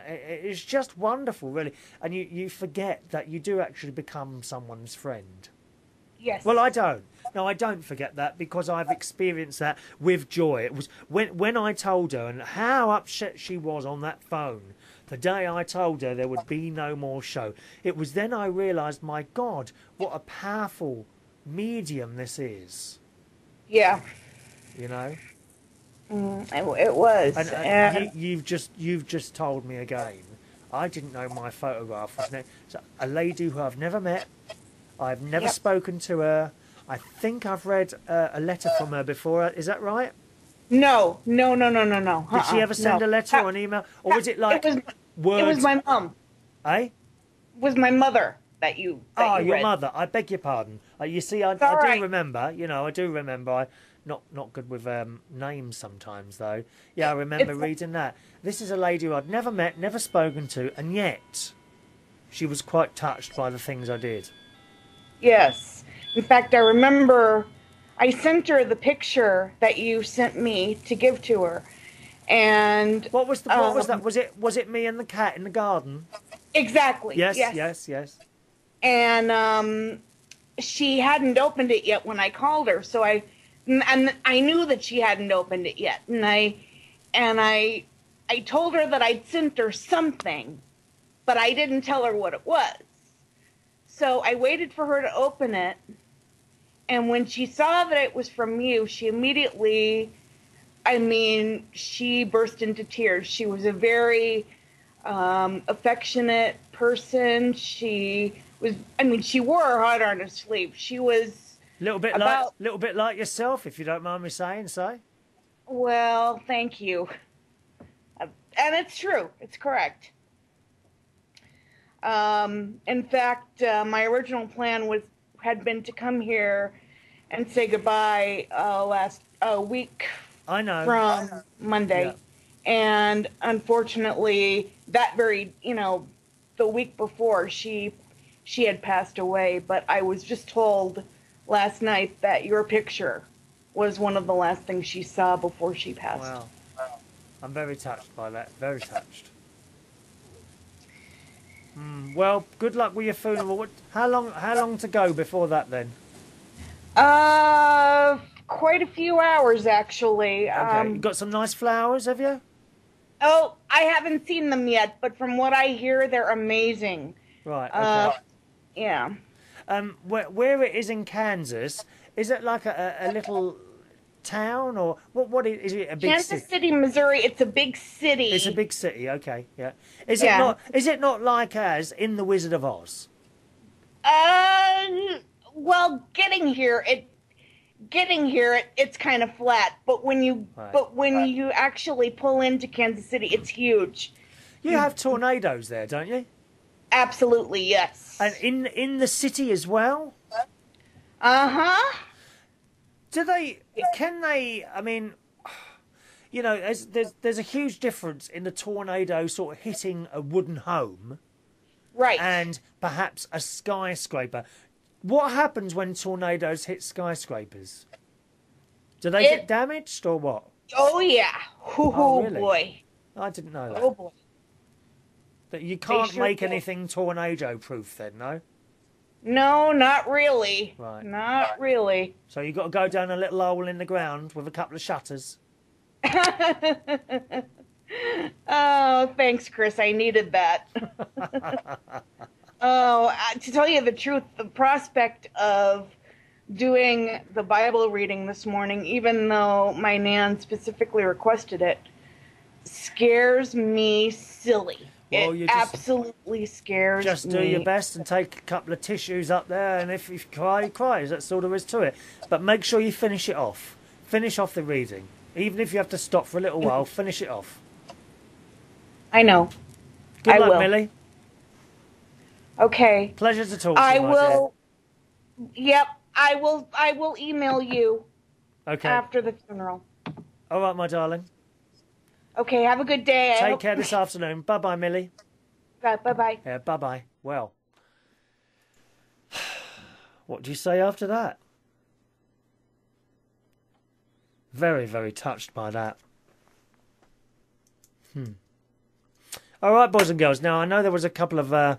It's just wonderful, really. And you forget that you do actually become someone's friend. Yes. Well, I don't. No, I don't forget that because I've experienced that with Joy. It was when I told her, and how upset she was on that phone the day I told her there would be no more show. It was then I realised, my God, what a powerful medium this is. Yeah. You know. It was. And you've just told me again. I didn't know my photograph was a lady who I've never met. I've never spoken to her. I think I've read a letter from her before. Is that right? No. Did she ever send a letter or an email? Or was it like words? It was my mom. Eh? It was my mother that you your read. mother. I beg your pardon. You see, I right. do remember. You know, I do remember. Not good with names sometimes, though. Yeah, I remember reading that. This is a lady who I'd never met, never spoken to, and yet she was quite touched by the things I did. Yes. In fact, I remember I sent her the picture that you sent me to give to her. And what was that? Was it me and the cat in the garden? Exactly. Yes. And she hadn't opened it yet when I called her, so I knew that she hadn't opened it yet. And I told her that I'd sent her something, but I didn't tell her what it was. So I waited for her to open it, and when she saw that it was from you, she immediately, she burst into tears. She was a very affectionate person. She wore her heart on her sleeve. She was little bit like yourself, if you don't mind me saying so. Well, thank you. And it's true. It's correct. In fact, my original plan had been to come here and say goodbye last week. I know. From Monday. Yeah. And unfortunately, that very, the week before, she had passed away. But I was just told last night that your picture was one of the last things she saw before she passed. Wow. I'm very touched by that. Very touched. Well, good luck with your funeral. How long to go before that then? Quite a few hours actually. Okay. You got some nice flowers, have you? Oh, I haven't seen them yet, but from what I hear, they're amazing. Right. Okay. Yeah. Where it is in Kansas, is it like a little town or what is it? A big Kansas City, Missouri. It's a big city. It's a big city. Okay. Yeah. Is it not like as in the Wizard of Oz? Well, getting here, it's kind of flat. But when you you actually pull into Kansas City, it's huge. You have tornadoes there, don't you? Absolutely, yes. And in the city as well? Uh-huh. Can they, there's a huge difference in the tornado sort of hitting a wooden home. Right. And perhaps a skyscraper. What happens when tornadoes hit skyscrapers? Do they get damaged or what? Oh, yeah. Oh, really? boy. I didn't know that. Oh, boy. That you can't sure make do. anything tornado-proof then, no? No, not really. Right. Not really. So you've got to go down a little hole in the ground with a couple of shutters. Oh, thanks, Chris. I needed that. To tell you the truth, the prospect of doing the Bible reading this morning, even though my nan specifically requested it, scares me silly. Well, it absolutely scares me. Just do your best and take a couple of tissues up there, and if you cry, cry. That's all there is to it. But make sure you finish it off. Finish off the reading. Even if you have to stop for a little while, finish it off. I know. Good luck, will. Millie. Okay. Pleasure to talk to you, I my will. Yep. I will email you. Okay. After the funeral. All right, my darling. Okay. Have a good day. Take care this afternoon. Bye-bye, Millie. Bye-bye. Yeah, bye-bye. Well, what do you say after that? Very, very touched by that. All right, boys and girls. Now, I know there was a couple of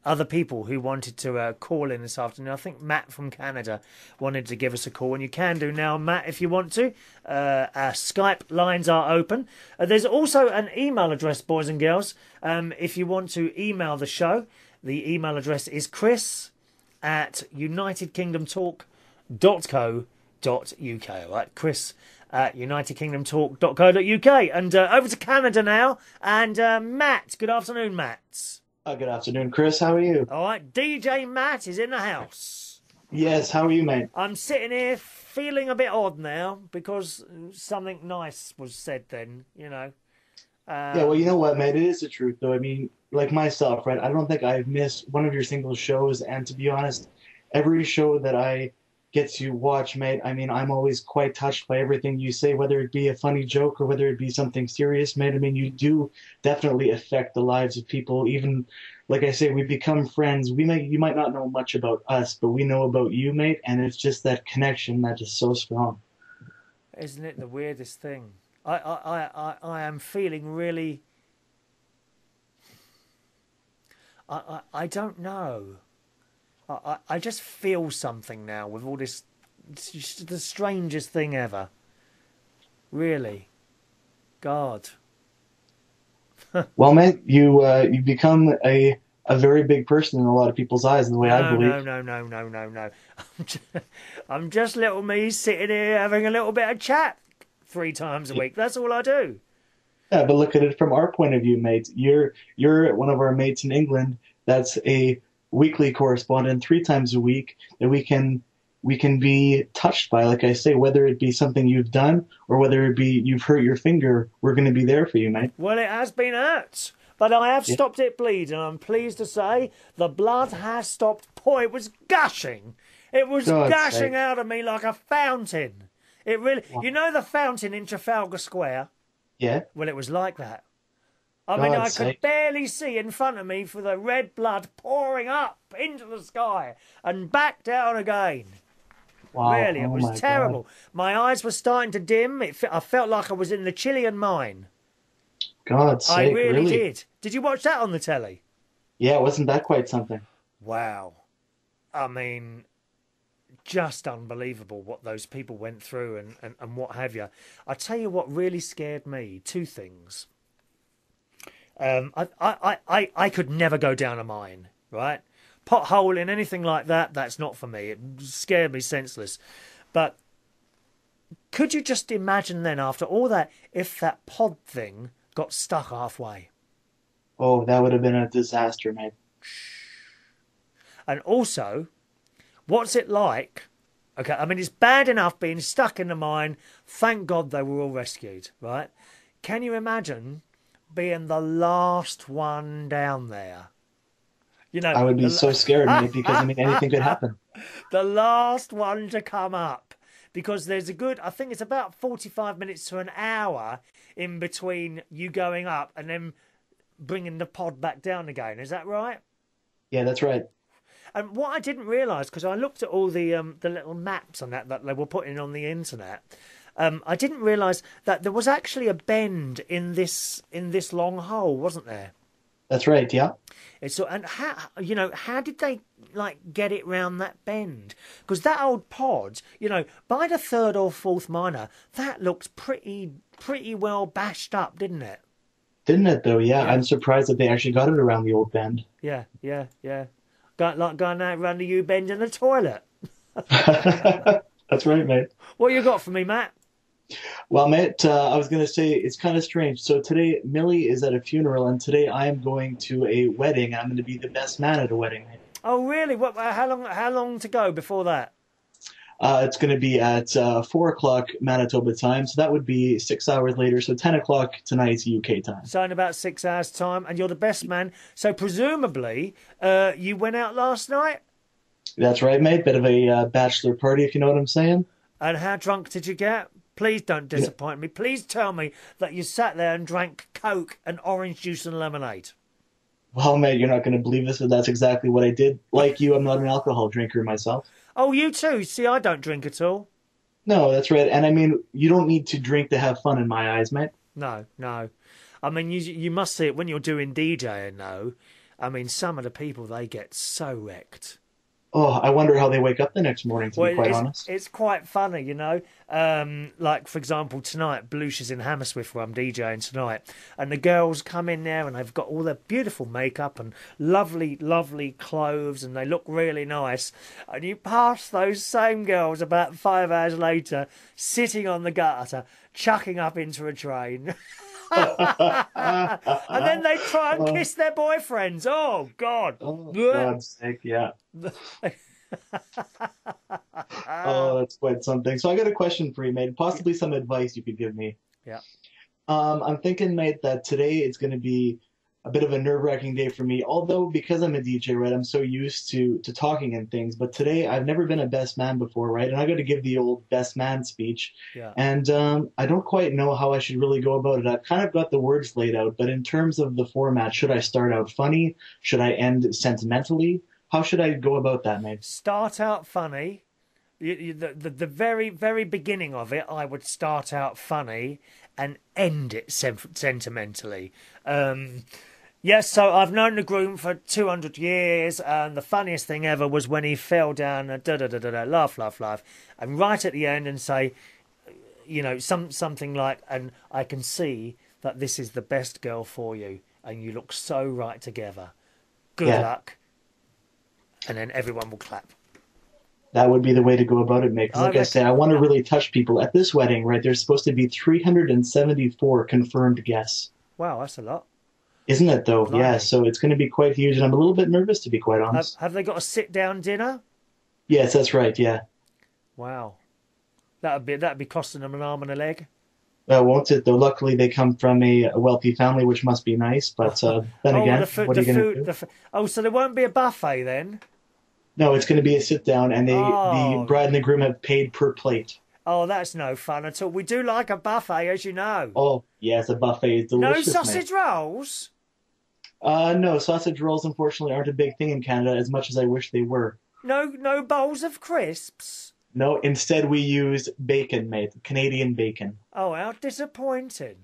other people who wanted to call in this afternoon. I think Matt from Canada wanted to give us a call, and you can do now, Matt, if you want to. Our Skype lines are open. There's also an email address, boys and girls, if you want to email the show. The email address is chris@unitedkingdomtalk.co.uk. All right, chris@unitedkingdomtalk.co.uk. And over to Canada now. And Matt, good afternoon, Matt. Good afternoon, Chris. How are you? All right, DJ Matt is in the house. Yes, how are you, mate? I'm sitting here feeling a bit odd now because something nice was said then, you know. Yeah, well, you know what, mate? It is the truth, though. I mean, like myself, right? I don't think I've missed one of your single shows. And to be honest, every show that I get to watch, mate, I mean, I'm always quite touched by everything you say, whether it be a funny joke or whether it be something serious, mate. I mean, you do definitely affect the lives of people. Even, like I say, we become friends. You might not know much about us, but we know about you, mate, and it's just that connection that is so strong. Isn't it the weirdest thing? I am feeling really... I don't know. I just feel something now with all this. It's just the strangest thing ever. Really. God. Well, mate, you become a very big person in a lot of people's eyes, the way I believe. No. I'm just little me sitting here having a little bit of chat 3 times a week. That's all I do. Yeah, but look at it from our point of view, mate. You're one of our mates in England. That's a weekly correspondent 3 times a week that we can be touched by. Like I say, whether it be something you've done or whether it be you've hurt your finger, we're going to be there for you, mate. Well, it has been hurt, but I have stopped it bleeding. I'm pleased to say the blood has stopped. Boy, it was gushing. It was gushing out of me like a fountain. It really, you know, the fountain in Trafalgar Square. Yeah. Well, it was like that. I mean, I could barely see in front of me for the red blood pouring up into the sky and back down again. Wow. Really, it was terrible. God. My eyes were starting to dim. I felt like I was in the Chilean mine. God's sake, I really did. Did you watch that on the telly? Yeah, wasn't that quite something? Wow. I mean, just unbelievable what those people went through and what have you. I tell you what really scared me. 2 things. I could never go down a mine, right? Potholing, anything like that, that's not for me. It scared me senseless. But could you just imagine then, after all that, if that pod thing got stuck halfway? Oh, that would have been a disaster, mate. And also, what's it like? Okay, I mean, it's bad enough being stuck in the mine. Thank God they were all rescued, right? Can you imagine being the last one down there? You know, I would be so scared, mate, because I mean anything could happen. The last one to come up, because there's a good, I think it's about 45 minutes to an hour in between you going up and then bringing the pod back down again. Is that right? Yeah, that's right. And what I didn't realise, because I looked at all the little maps on that they were putting on the internet, I didn't realise that there was actually a bend in this long hole, wasn't there? That's right, yeah. And how did they get it round that bend? Because that old pod, by the third or fourth minor, that looks pretty well bashed up, didn't it? Didn't it though? Yeah, I'm surprised that they actually got it around the old bend. Yeah. Going out around the U bend in the toilet. That's right, mate. What you got for me, Matt? Well, mate, I was going to say it's kind of strange. So today, Millie is at a funeral, and today I am going to a wedding. I'm going to be the best man at a wedding, mate. Oh, really? What? How long to go before that? It's going to be at 4 o'clock Manitoba time, so that would be 6 hours later. So 10 o'clock tonight UK time. So in about 6 hours' time, and you're the best man. So presumably, you went out last night? That's right, mate. Bit of a bachelor party, if you know what I'm saying. And how drunk did you get? Please don't disappoint me. Please tell me that you sat there and drank Coke and orange juice and lemonade. Well, mate, you're not going to believe this, but that's exactly what I did. Like you, I'm not an alcohol drinker myself. Oh, you too? See, I don't drink at all. No, that's right. And I mean, you don't need to drink to have fun in my eyes, mate. No. I mean, you must see it when you're doing DJing, though. I mean, some of the people, they get so wrecked. Oh, I wonder how they wake up the next morning, to be quite honest. It's quite funny, Like, for example, tonight, Bluche is in Hammersmith where I'm DJing tonight. And the girls come in there and they've got all their beautiful makeup and lovely, lovely clothes and they look really nice. And you pass those same girls about 5 hours later, sitting on the gutter, chucking up into a train. And then they try and kiss their boyfriends. Oh, God. Oh, God's sake, yeah. Oh, that's quite something. So I got a question for you, mate. Possibly some advice you could give me. Yeah. I'm thinking, mate, that today it's going to be a bit of a nerve-wracking day for me. Although, because I'm a DJ, right, I'm so used to talking and things. But today, I've never been a best man before, right? And I got to give the old best man speech. Yeah. And I don't quite know how I should really go about it. I've kind of got the words laid out. But in terms of the format, should I start out funny? Should I end sentimentally? How should I go about that, mate? Start out funny. The very, very beginning of it, I would start out funny and end it sentimentally. Yes, so I've known the groom for 200 years, and the funniest thing ever was when he fell down, laugh, and right at the end and say, something like, and I can see that this is the best girl for you, and you look so right together. Good luck. And then everyone will clap. That would be the way to go about it, mate. Because like I say, I want to really touch people. At this wedding, right, there's supposed to be 374 confirmed guests. Wow, that's a lot. Isn't it, though? Blimey. Yeah, so it's going to be quite huge, and I'm a little bit nervous, to be quite honest. Have they got a sit-down dinner? Yes, that's right, yeah. Wow. That'd be costing them an arm and a leg. Won't it, though? Luckily, they come from a wealthy family, which must be nice, but then again, what are you going to do? So there won't be a buffet, then? No, it's going to be a sit-down, and the bride and the groom have paid per plate. Oh, that's no fun at all. We do like a buffet, as you know. Oh, yes, a buffet is delicious. No sausage rolls? No, sausage rolls, unfortunately, aren't a big thing in Canada, as much as I wish they were. No bowls of crisps? No, instead we use bacon, mate. Canadian bacon. Oh, how disappointing.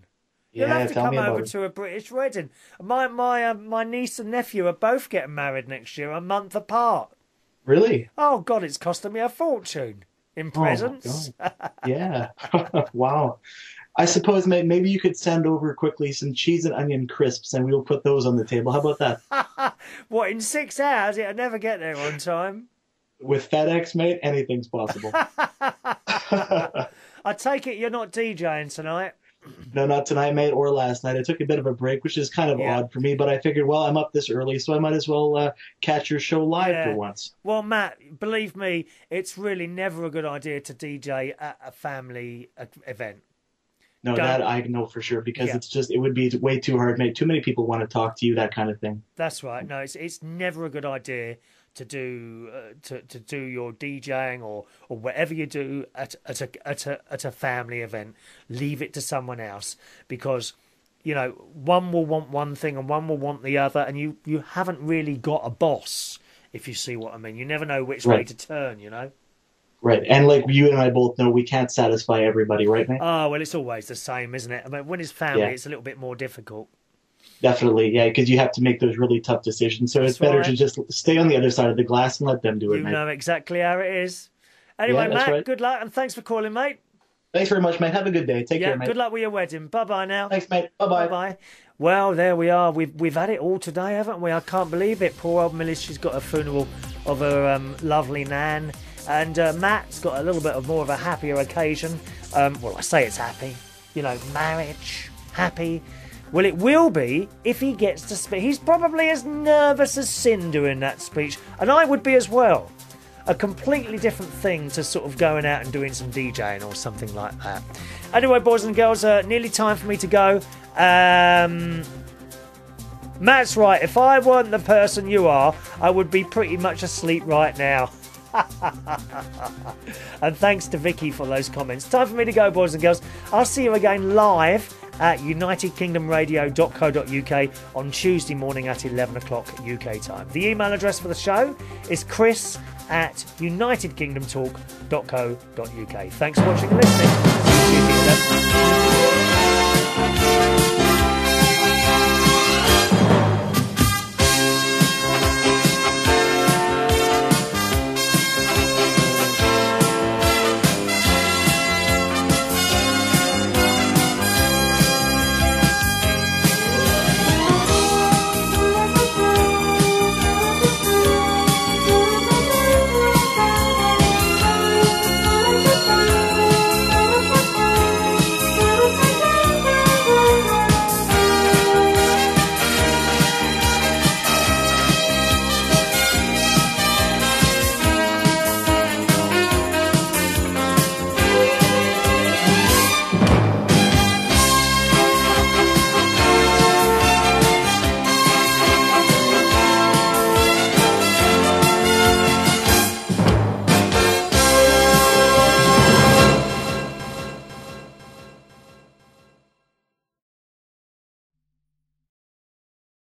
Yeah, You'll have to come over to a British wedding. My niece and nephew are both getting married next year, a month apart. Really? Oh, God, it's costing me a fortune in presents. Oh, yeah. Wow. I suppose, mate, maybe you could send over quickly some cheese and onion crisps and we'll put those on the table. How about that? What, in 6 hours? It'll never get there on time. With FedEx, mate, anything's possible. I take it you're not DJing tonight? No, not tonight, mate, or last night. I took a bit of a break, which is kind of odd for me, but I figured, well, I'm up this early, so I might as well catch your show live for once. Well, Matt, believe me, it's really never a good idea to DJ at a family event. No, that I know for sure, because it would be way too hard, mate. Too many people want to talk to you, that kind of thing. That's right. No, it's never a good idea to do to do your DJing or whatever you do at a family event. Leave it to someone else, because one will want one thing and one will want the other, and you haven't really got a boss if you see what I mean. You never know which way to turn, you know. Right, and like you and I both know, we can't satisfy everybody, right, mate? Oh, well, it's always the same, isn't it? I mean, when it's family, it's a little bit more difficult. Definitely, yeah, because you have to make those really tough decisions. So it's better to just stay on the other side of the glass and let them do it, mate. You know exactly how it is. Anyway, Matt, right. Good luck, and thanks for calling, mate. Thanks very much, mate. Have a good day. Take care, mate. Good luck with your wedding. Bye-bye now. Thanks, mate. Bye-bye. Bye-bye. Well, there we are. We've had it all today, haven't we? I can't believe it. Poor old Millie, she's got a funeral of her lovely nan. And Matt's got a little bit of more of a happier occasion. Well, I say it's happy. You know, marriage, happy. Well, it will be if he gets to speak. He's probably as nervous as sin doing that speech. And I would be as well. A completely different thing to sort of going out and doing some DJing or something like that. Anyway, boys and girls, nearly time for me to go. Matt's right. If I weren't the person you are, I would be pretty much asleep right now. And thanks to Vicky for those comments. Time for me to go, boys and girls. I'll see you again live at unitedkingdomradio.co.uk on Tuesday morning at 11 o'clock UK time. The email address for the show is chris@unitedkingdomtalk.co.uk. Thanks for watching and listening.